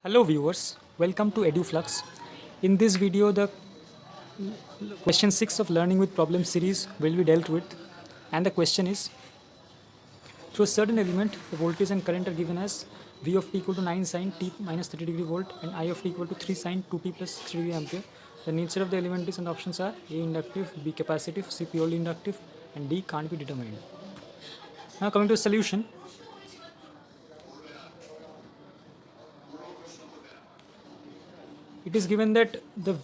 Hello viewers, welcome to EduFlux. In this video, the question 6 of Learning with Problem series will be dealt with, and the question is, through a certain element, the voltage and current are given as V of t equal to 9 sine t minus 30 degree volt and I of t equal to 3 sine 2t plus 3 degree ampere. The nature of the element is, and the options are A inductive, B capacitive, C purely inductive, and D can't be determined. Now coming to the solution, it is given that the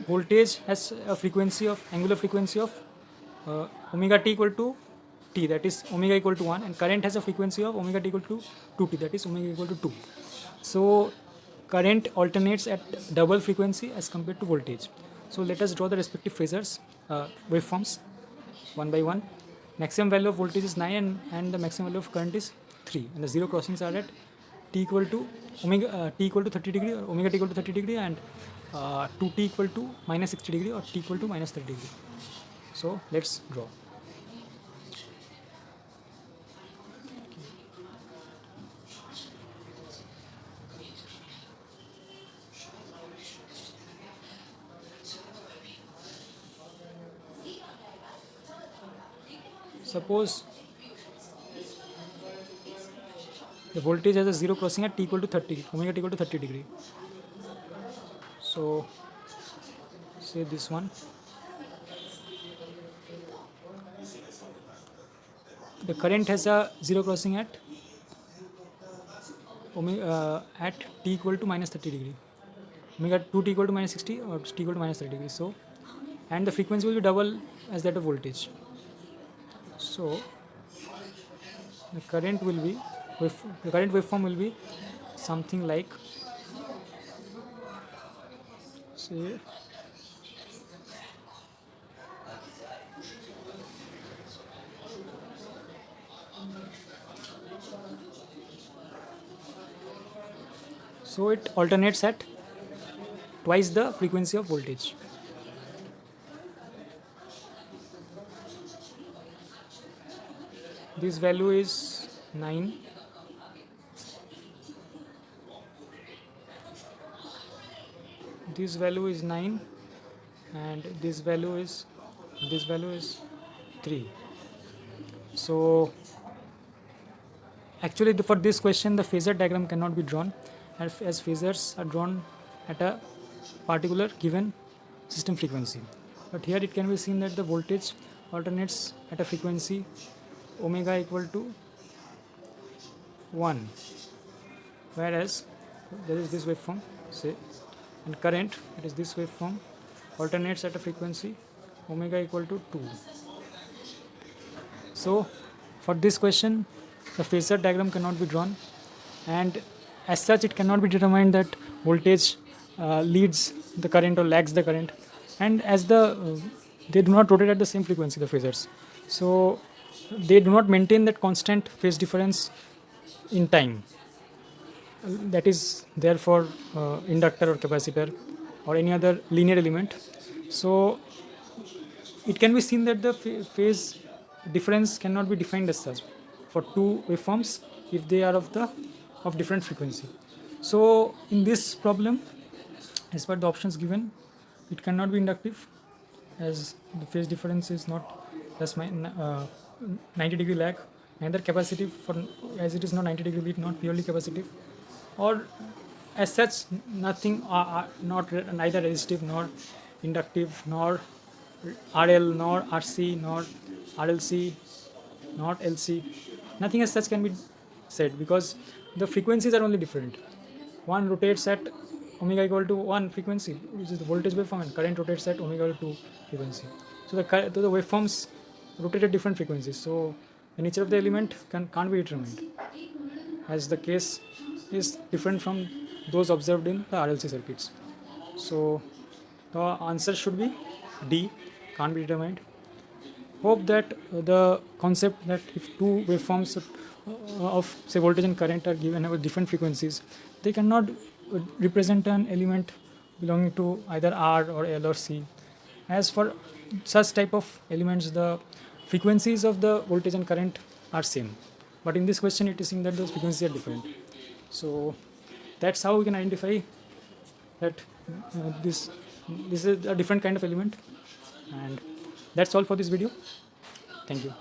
voltage has a frequency of angular frequency of omega t equal to t, that is omega equal to 1, and current has a frequency of omega t equal to 2t, that is omega equal to 2. So current alternates at double frequency as compared to voltage. So let us draw the respective phasors, waveforms, one by one. Maximum value of voltage is 9 and the maximum value of current is 3, and the zero crossings are at t equal to t equal to 30 degree, or omega t equal to 30 degree, and 2t equal to minus 60 degree, or t equal to minus 30 degree. So let's draw. Suppose the voltage has a zero crossing at t equal to 30, omega t equal to 30 degree. So say this one. The current has a zero crossing at at t equal to minus 30 degree. Omega 2t equal to minus 60 or t equal to minus 30 degree. So, and the frequency will be double as that of voltage. So the current will be the current waveform will be something like, say, so it alternates at twice the frequency of voltage. This value is 9. This value is 9, and this value is 3. So actually for this question the phasor diagram cannot be drawn, as phasors are drawn at a particular given system frequency. But here it can be seen that the voltage alternates at a frequency omega equal to 1, whereas there is this waveform, say, and current, that is this waveform, alternates at a frequency omega equal to 2. So for this question the phasor diagram cannot be drawn, and as such it cannot be determined that voltage leads the current or lags the current, and as they do not rotate at the same frequency, the phasors, so they do not maintain that constant phase difference in time that is there for inductor or capacitor or any other linear element. So it can be seen that the phase difference cannot be defined as such for two waveforms if they are of different frequency. So in this problem, as per the options given, it cannot be inductive, as the phase difference is not plus 90 degree lag, neither capacitive, for as it is not 90 degree lead, not purely capacitive, or as such nothing, not neither resistive nor inductive, nor RL, nor RC, nor RLC, not LC. Nothing as such can be said, because the frequencies are only different. One rotates at omega equal to 1 frequency, which is the voltage waveform, and current rotates at omega equal to 2 frequency. So the waveforms rotate at different frequencies. So the nature of the element can't be determined, as the case is different from those observed in the RLC circuits. So the answer should be D, can't be determined. Hope that the concept that if two waveforms of say voltage and current are given with different frequencies, they cannot represent an element belonging to either R or L or C. As for such type of elements, the frequencies of the voltage and current are same, but in this question it is seen that those frequencies are different. So That's how we can identify that this is a different kind of element. And that's all for this video. Thank you.